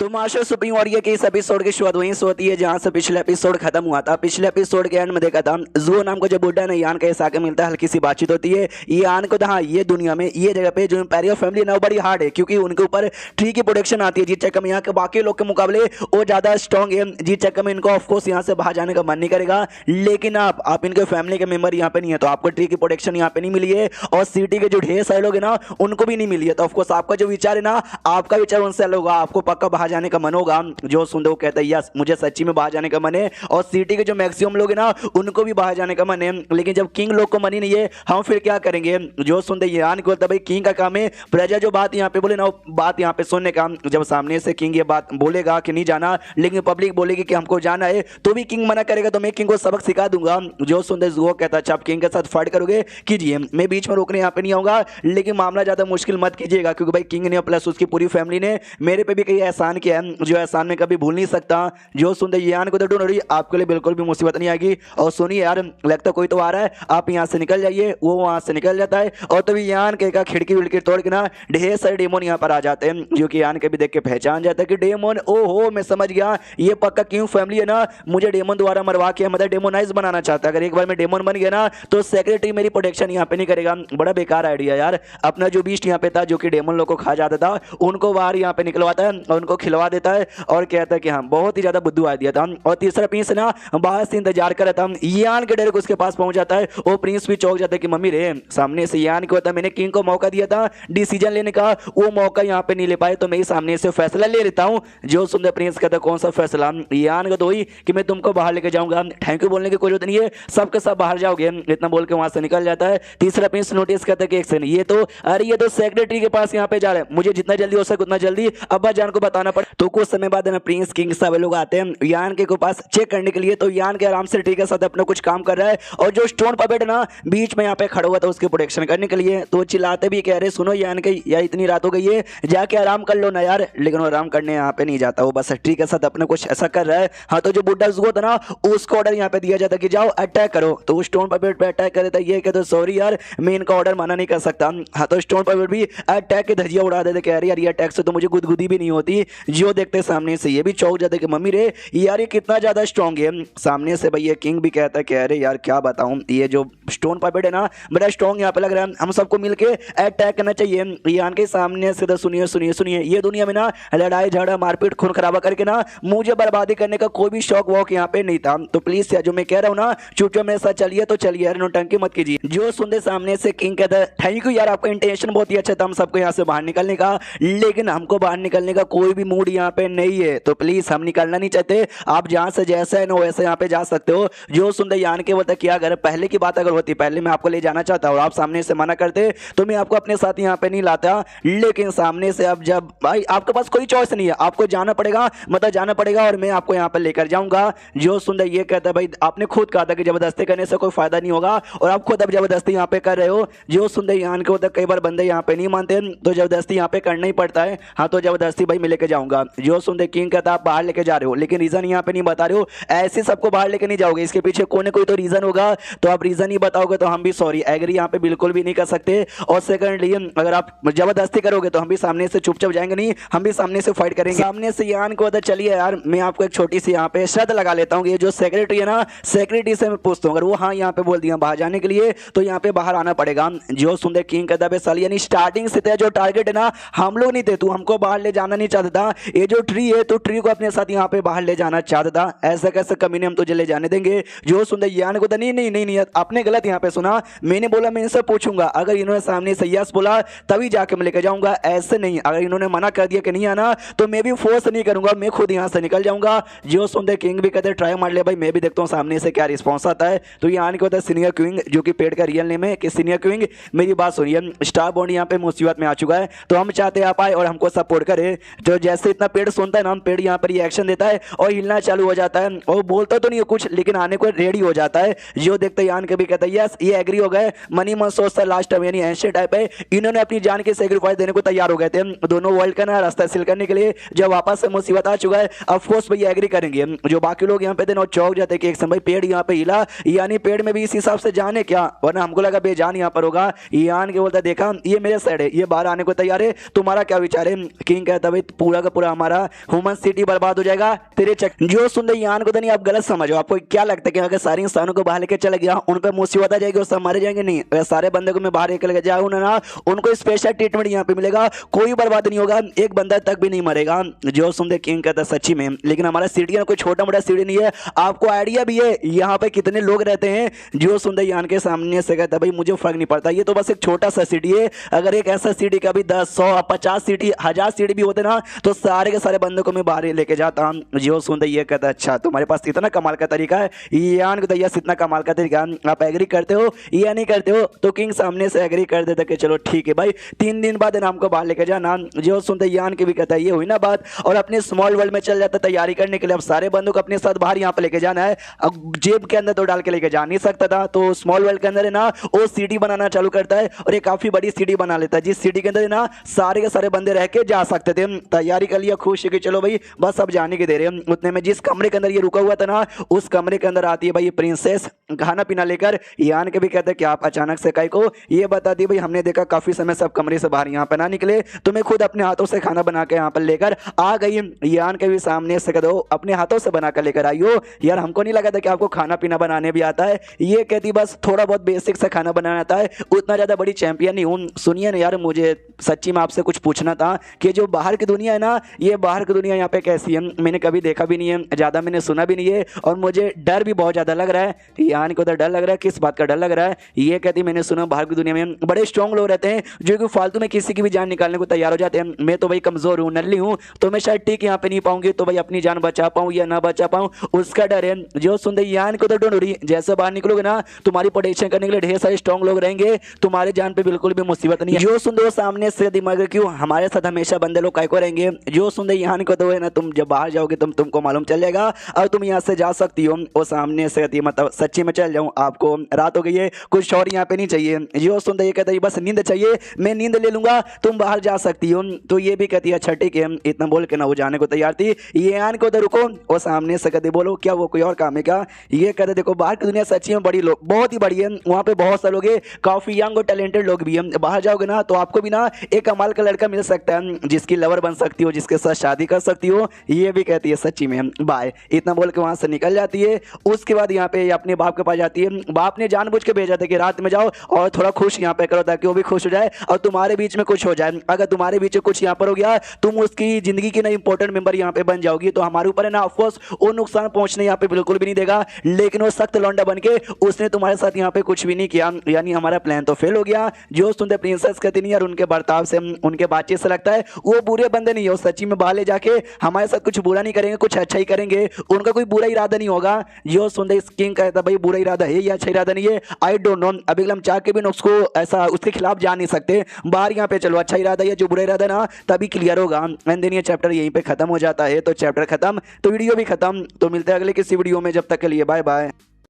तो master supreme warrior के इस एपिसोड की शुरुआत वहीं से होती है जहां से पिछले एपिसोड खत्म हुआ था। पिछले एपिसोड के एंड में देखा था जुओ नाम का जो बुड्ढा ने यान का ऐसा आके मिलता है, हल्की सी बातचीत होती है। यान को हाँ ये दुनिया में ये जगह पे जो इंपीरियल फैमिली ना वो बड़ी हार्ड है, क्योंकि उनके ऊपर ट्री की प्रोटेक्शन आती है। जिस चक्कर में यहाँ के बाकी लोग के मुकाबले वो ज्यादा स्ट्रॉन्ग है, जिस चक्कर में इनको ऑफकोर्स यहाँ से बाहर जाने का मन नहीं करेगा। लेकिन आप इनके फैमिली के मेंबर यहाँ पे नहीं है, तो आपको ट्री की प्रोटेक्शन यहाँ पे नहीं मिली है और सिटी के जो ढेर सारे लोग है ना उनको भी नहीं मिली है। तो ऑफकोर्स आपका जो विचार है ना, आपका विचार उनसे अलग होगा, आपको पक्का बाहर जाने का मन होगा। जो सुनते वो कहता है यस मुझे सच्ची में बाहर जाने का मन है, और सिटी के जो मैक्सिमम लोग हैं ना उनको भी बाहर जाने का मन है। लेकिन जब किंग लोग को मन ही नहीं है, हम फिर क्या करेंगे। जो सुनते यान को बोलता भाई किंग का काम है प्रजा जो बात यहाँ पे बोले ना बात यहाँ पे सुनने का। जब सामने से किंग ये बात बोलेगा कि नहीं जाना, लेकिन पब्लिक बोलेगी कि हमको जाना है, तो भी किंग मना करेगा तो मैं किंग को सबक सिखा दूंगा। जो सुनते जुओ कहता है आप किंग के साथ फाइट करोगे कीजिए, मैं बीच में रोकने यहाँ पे नहीं आऊंगा, लेकिन मामला ज्यादा मुश्किल मत कीजिएगा, क्योंकि भाई किंग ने प्लस उसकी पूरी फैमिली ने मेरे पे भी कई एहसान किया है, जो एहसान में कभी भूल नहीं सकता। जो सुनते यान को तो डोंट वरी, आपके लिए बिल्कुल भी मुसीबत नहीं आएगी। और सुनिए यार लगता कोई तो आ रहा है, आप यहाँ से निकल जाइए। वो वहां से निकल जाता है और तभी यान के खिड़की विड़की तोड़ के ना ढेर सारे डेमोन यहाँ पर आ जाते हैं, जो कि यान के भी देख के पहचान जाता है कि डेमोन, ओहो मैं समझ गया ये पक्का किंग फैमिली है ना, मुझे डेमोन द्वारा मरवा के मतलब डेमोनाइज बनाना चाहता है। अगर एक बार मैं डेमोन बन गया ना तो सेक्रेटरी मेरी प्रोटेक्शन यहाँ पे नहीं करेगा। बड़ा बेकार आइडिया यार। अपना जो बीस्ट यहाँ पे था जो कि डेमोन लोग को खा जाता था, उनको बाहर यहाँ पे निकलवाता है और उनको खिलवा देता है और कहता है कि हाँ बहुत ही ज्यादा बुद्धू आइडिया था। और तीसरा प्रिंस ना बाहर से इंतजार कर रहा था, यान के डायरेक्ट उसके पास पहुंच जाता है। वो प्रिंस भी चौंक जाता है कि मम्मी रे, सामने से यान को होता मैंने किंग को मौका दिया था डिसीजन लेने का, वो मौका यहाँ पे नहीं ले पाए, तो मैं ही सामने से फैसला ले लेता हूँ। जो सुंदर प्रिंस कहता कौन सा फैसला। यान का तो वही कि मैं तुमको बाहर लेके जाऊंगा, थैंक यू बोलने की कोई जरूरत नहीं है, सबके सब बाहर जाओगे, इतना बोल के वहां से निकल जाता है। तीसरा प्रिंस नोटिस करता है कि एक सेकंड ये तो अरे ये तो सेक्रेटरी के पास यहाँ पे जा रहा है, मुझे जितना जल्दी हो सके उतना जल्दी अब्बा जान को बताना पड़ा। तो कुछ समय बाद ना प्रिंस किंग सब लोग आते हैं यान के पास चेक करने के लिए, तो यान के आराम से ठीक है साथ अपना कुछ काम कर रहा है, और जो स्टोन पपेट ना बीच में यहाँ पे खड़ा हुआ था उसकी प्रोटेक्शन करने के लिए, तो चिल्लाते भी कह रहे सुनो यान के यार इतनी रात हो गई है जाके आराम कर लो ना यार। लेकिन वो आराम करने यहाँ पे नहीं जाता, वो बस ठीक है साथ अपना कुछ ऐसा कर रहा है। हाँ तो जो बुड्ढा जुओ था ना उसको ऑर्डर यहाँ पे दिया जाता कि जाओ अटैक करो, तो स्टोन पपेट पे अटैक कर देता। ये कहते सॉरी यार मैं इनका ऑर्डर माना नहीं कर सकता। हाँ तो स्टोन पपेट भी अटैक के धजिया उड़ा देते, कह रहे यार ये अटैक से तो मुझे गुदगुदी भी नहीं होती। जो देखते सामने से ये भी चौंक जाते कि मम्मी रे यार ये कितना ज्यादा स्ट्रॉन्ग है। सामने से भैया किंग भी कहता है कह रहे यार क्या बताऊं, ये जो स्टोन पपेट है ना बड़ा स्ट्रॉन्ग यहाँ पे लग रहा है, हम सबको मिलके अटैक करना चाहिए। यान के सामने से तो सुनिए सुनिए सुनिए, ये दुनिया में ना लड़ाई झगड़ा मारपीट खून खराबा करके ना मुझे बर्बादी करने का कोई भी शौक वॉक यहाँ पे नहीं था, तो प्लीज जो मैं कह रहा हूँ ना चुपचाप मेरे साथ चलिए, तो चलिए यार नौटंकी मत कीजिए। जो सुनते सामने से किंग कहता है थैंक यू यार आपका इंटेंशन बहुत ही अच्छा था हम सबको यहाँ से बाहर निकलने का, लेकिन हमको बाहर निकलने का कोई भी मूड यहाँ पे नहीं है, तो प्लीज हम निकलना नहीं चाहते, आप जहाँ से जैसा है ना वैसे यहाँ पे जा सकते हो। जो सुनते यान के बोलता क्या अगर पहले की बात अगर होती, पहले मैं आपको ले जाना चाहता और आप सामने से मना करते तो मैं आपको अपने साथ यहाँ पे नहीं लाता, लेकिन सामने से अब जब भाई आपके पास कोई चॉइस नहीं है, आपको जाना पड़ेगा, मतलब जाना पड़ेगा और मैं आपको यहाँ पे लेकर जाऊंगा। जो सुंदर ये कहता है भाई आपने खुद कहा था कि जबरदस्ती करने से कोई फायदा नहीं होगा, और आप खुद अब जबरदस्ती यहाँ पे कर रहे हो। जो सुंदर यान के होता है कई बार बंदे यहाँ पे नहीं मानते तो जबरदस्ती यहाँ पे करना ही पड़ता है। हाँ तो जबरदस्ती भाई मैं लेके जाऊंगा। जो सुंदर किंग कहता है आप बाहर लेके जा रहे हो, लेकिन रीजन यहाँ पे नहीं बता रहे हो, ऐसे सबको बाहर लेके नहीं जाओगे, इसके पीछे कोई ना कोई तो रीजन होगा, तो आप रीजन ही बताओगे तो हम भी सॉरी एग्री यहाँ पे बिल्कुल भी नहीं कर सकते। और सेकंडली अगर आप जबरदस्ती करोगे तो हम भी सामने से चुपचाप जाएंगे नहीं, हम भी सामने से फाइट करेंगे। सामने से यान को चलिए यार मैं आपको एक छोटी सी यहाँ पे शर्त लगा लेता हूँ, ये जो सेक्रेटरी है ना सेक्रेटरी से मैं पूछता हूँ, अगर वो हाँ यहाँ पे बोल दिया बाहर जाने के लिए तो यहाँ पे बाहर आना पड़ेगा। जो सुंदर किंग कहता है साल यानी स्टार्टिंग से जो टारगेट है ना हम लोग नहीं थे, तू हमको बाहर ले जाना नहीं चाहता था, ये जो ट्री है तो ट्री को अपने साथ यहाँ पे बाहर ले जाना चाहता था, ऐसा कैसे कमीने हम तुझे ले जाने देंगे। जो सुंदर यान को नहीं नहीं नहीं नहीं आपने गलत यहाँ पे सुना, मैंने बोला मैं इनसे पूछूंगा, अगर इन्होंने सामने से यस बोला तभी जाके मैं लेके जाऊंगा, ऐसे नहीं अगर इन्होंने मना कर दिया कि नहीं आना तो मैं भी फोर्स नहीं करूंगा, मैं खुद यहाँ से निकल जाऊंगा। जो सुंदर किंग भी कहते ट्राई मार ले भाई, मैं भी देखता हूँ सामने से क्या रिस्पॉन्स आता है। तो ये आने के होता है सीनियर क्विंग, जो कि पेड़ का रियल नेम है कि सीनियर क्विंग मेरी बात सुनिए, स्टार बॉन्ड यहाँ पे मुसीबत में आ चुका है, तो हम चाहते हैं आप आए और हमको सपोर्ट करे। जो जैसे इतना पेड़ सुनता है ना, हम पेड़ यहाँ पर रिएक्शन देता है और हिलना चालू हो जाता है, और बोलता तो नहीं है कुछ लेकिन आने को रेडी हो जाता है। जो देखते यान के भी कहता है यस ये एग्री हो गए, मनी मन सोचता है लास्ट टाइम यानी ऐसे टाइप है, इन्होंने अपनी जान के सेक्रीफाइस देने को तैयार हो गए थे दोनों वर्ल्ड का ना रास्ता सील करने के लिए। जब वापस से मुसीबत आ चुका है ऑफकोर्स भैया एग्री करेंगे। जो बाकी लोग यहाँ पे थे ना चौक जाते कि एक समय पेड़ यहाँ पे हिला, यानी पेड़ में भी इस हिसाब से जाने क्या, वरना हमको लगा बेजान यहाँ पर होगा। यान के बोलता देखा ये मेरे साइड है, ये बाहर आने को तैयार है, तुम्हारा क्या विचार है। किंग कहता भाई पूरा का पूरा हमारा ह्यूमन सिटी बर्बाद हो जाएगा तेरे चक्कर। जो सुनते यान को तो नहीं आप गलत समझो, आपको क्या लगता है कि अगर सारे इंसानों को बाहर लेके चला गया उन पर मुसीबत आ जाएगी और सब मारे जाएंगे? नहीं, अगर सारे बंदे को मैं बाहर लेके जाऊंगा ना उनको स्पेशल ट्रीटमेंट यहाँ पे मिलेगा, कोई बर्बाद नहीं होगा, एक बंदा तक भी नहीं मरेगा। जो सुनते किंग कहता सच्ची में, लेकिन हमारा सिटी ना कोई छोटा मोटा सिटी नहीं है, आपको आइडिया भी है यहाँ पे कितने लोग रहते हैं? जो सुनते यान के सामने से कहता भाई मुझे फर्क नहीं पड़ता, ये तो बस एक छोटा सा सिटी है, अगर एक ऐसा सिटी का भी 10 100 50 सिटी 1000 सिटी भी होते ना तो सारे के सारे बंदों को मैं बाहर लेके जाता। जो सुनते ये कहता अच्छा तुम्हारे पास इतना कमाल का तरीका है यान को दैया, इतना कमाल का तरीका, आप एग्री करते हो या नहीं करते हो? तो किंग सामने से एग्री कर देता कि चलो ठीक है भाई 3 दिन बाद नाम को बाहर लेके जाना। जो सुनते यान के भी कहता है ये हुई ना बात, और अपने स्मॉल वर्ल्ड में चल जाता तैयारी करने के लिए। अब सारे बंदों को अपने साथ बाहर यहाँ पे लेके जाना है, अब जेब के अंदर तो डाल के लेके जा नहीं सकता था, तो स्मॉल वर्ल्ड के अंदर है ना वो सिटी बनाना चालू करता है और एक काफी बड़ी सिटी बना लेता है, जिस सिटी के अंदर है ना सारे के सारे बंदे रह के जा सकते थे। तैयारी कर लिया, खुश है कि चलो भाई बस अब जाने के दे रहे हैं। उतने में जिस कमरे के अंदर ये रुका हुआ था ना उस कमरे के अंदर आती है भाई प्रिंसेस खाना पीना लेकर। यान के भी कहते हैं कि आप अचानक से काहे को, ये बता दी भाई हमने देखा काफी समय सब कमरे से बाहर यहाँ पे ना निकले, तो मैं खुद अपने हाथों से खाना बना के यहाँ पर लेकर आ गई। यान के भी सामने से कह दो अपने हाथों से बना कर लेकर आई हो, यार हमको नहीं लगा था कि आपको खाना पीना बनाने भी आता है। ये कहती बस थोड़ा बहुत बेसिक सा खाना बनाना आता है, उतना ज्यादा बड़ी चैंपियन नहीं हूँ। सुनिए ना यार, मुझे सच्ची में आपसे कुछ पूछना था कि जो बाहर की दुनिया है ना, ये बाहर की दुनिया यहाँ पे कैसी है? मैंने कभी देखा भी नहीं है, ज्यादा मैंने सुना भी नहीं है, और मुझे डर भी बहुत ज्यादा लग रहा है। यान को उधर डर लग रहा है, किस बात का डर लग रहा है? ये कहती मैंने सुना बाहर की दुनिया में बड़े स्ट्रॉन्ग लोग रहते हैं जो कि फालतू में किसी की भी जान निकालने को तैयार हो जाते हैं। मैं तो भाई कमजोर हूँ, नल्ली हूँ, तो मैं शायद ठीक यहाँ पे नहीं पाऊंगी, तो भाई अपनी जान बचा पाऊँ या ना बचा पाऊँ उसका डर है। जो सुनते यान को तो डोंट वरी, जैसे बाहर निकलोगे ना तुम्हारी प्रोटेक्शन करने के लिए ढेर सारे स्ट्रॉन्ग लोग रहेंगे, तुम्हारे जान पे बिल्कुल भी मुसीबत नहीं है। जो सुनते सामने से दिमाग क्यों हमारे साथ हमेशा बंदे लोग काय को रहेंगे। जो सुनते यान को तो है ना, तुम जब बाहर जाओगे तुमको मालूम चल जाएगा और तुम यहाँ से जा सकती हो। वो सामने से कहती मतलब सच्ची में चल जाऊँ, आपको रात हो गई है, कुछ और यहाँ पे नहीं चाहिए। जो सुनते ये कहता है बस नींद चाहिए, मैं नींद ले लूंगा, तुम बाहर जा सकती हो। तो ये भी कहती है अच्छा ठीक है, इतना बोल के ना वो जाने को तैयार थी। ये यान को तो रुको, वो सामने से कहते बोलो क्या वो कोई और काम है क्या? ये कहते देखो बाहर की दुनिया सच्ची में बड़ी लोग बहुत ही बड़ी है, वहाँ पे बहुत सारे लोग हैं, काफी यंग और टैलेंटेड लोग भी हैं। बाहर जाओगे ना तो आपको भी ना एक कमाल का लड़का मिल सकता है जिसकी लवर बन सकती हो, जिसके साथ शादी कर सकती हो। ये भी कहती है सच्ची में बाय, इतना बोल के वहां से निकल जाती है। उसके बाद यहाँ पे अपने बाप के पास जाती है। बाप ने जानबूझ के भेजा था कि रात में जाओ और थोड़ा खुश यहाँ पे करो ताकि वो भी खुश हो जाए और तुम्हारे बीच में कुछ हो जाए। अगर तुम्हारे बीच में कुछ यहाँ पर हो गया, तुम उसकी जिंदगी की ना इंपॉर्टेंट मेंबर यहाँ पे बन जाओगी, तो हमारे ऊपर है ना ऑफकोर्स वो नुकसान पहुंचने यहाँ पे बिल्कुल भी नहीं देगा। लेकिन वो सख्त लौंडा बन के उसने तुम्हारे साथ यहाँ पे कुछ भी नहीं किया, यानी हमारा प्लान तो फेल हो गया। जो सुनते प्रिंसेस कहती नहीं यार, उनके बर्ताव से उनके बातचीत से लगता है वो बुरे बंदे नहीं हो, सच्ची में बाहर ले जाके हमारे साथ कुछ बुरा नहीं करेंगे, कुछ अच्छा ही करेंगे, उनका कोई बुरा इरादा नहीं होगा। जो सुनते किंग कहता भाई बुरा इरादा है या अच्छा इरादा नहीं है आई डोंट नो, अभी हम चाह के भी उसको ऐसा उसके खिलाफ जा नहीं सकते। बाहर यहाँ पे चलो, अच्छा इरादा है जो बुरा इरादा ना तभी क्लियर होगा। एंड देन ये चैप्टर यहीं पे खत्म हो जाता है। तो चैप्टर खत्म तो वीडियो भी खत्म। तो मिलते हैं अगले किसी वीडियो में, जब तक के लिए बाय बाय।